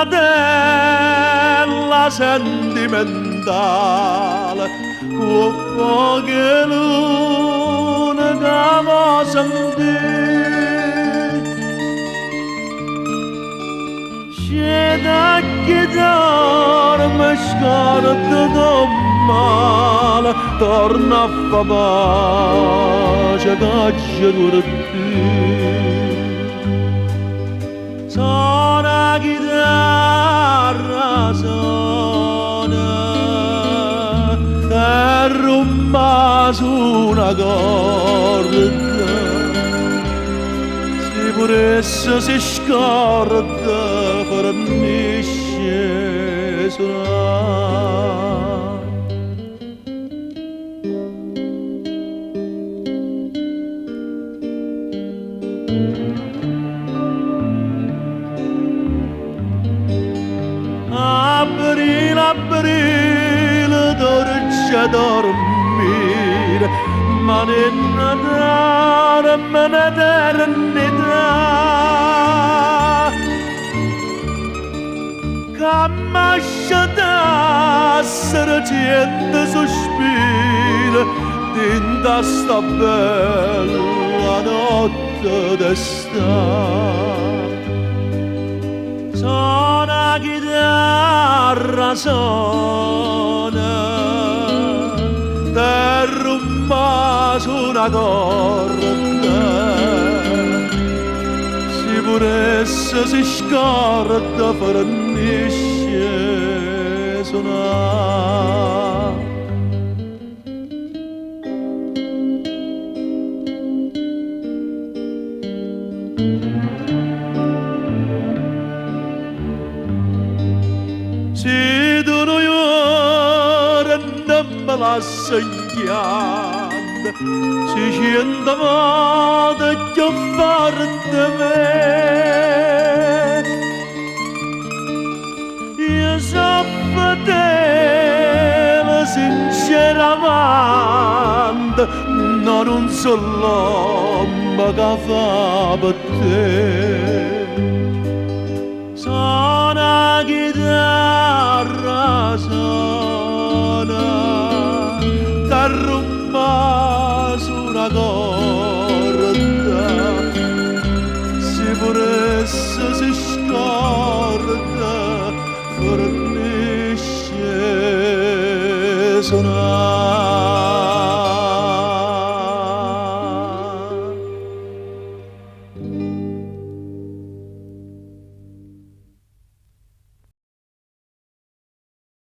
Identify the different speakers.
Speaker 1: cannatella sentimentale con poche lune che mo sentì c'è da chitarra mi scordo male torna a fa pace che c'è suona chitarra suona e rumba su una corda se pure essa si scorda fornisce suonare. Aprile, aprile, dolce a dormire, ma ne Natale, ma n'eternità. Che m'asciutassero cento sospiri dinta sta bella notte d'estate. Suona chitarra suona e rumba su una corda se pure essa si scorda fornisce suonare. Se tu non me la segnando, si scende vada più forte me. Io so fedele sinceramente, non un solo che fa per te. Suona chitarra suona, t'arrumba su una corda, se pure essa si scorda, fornisce suonare.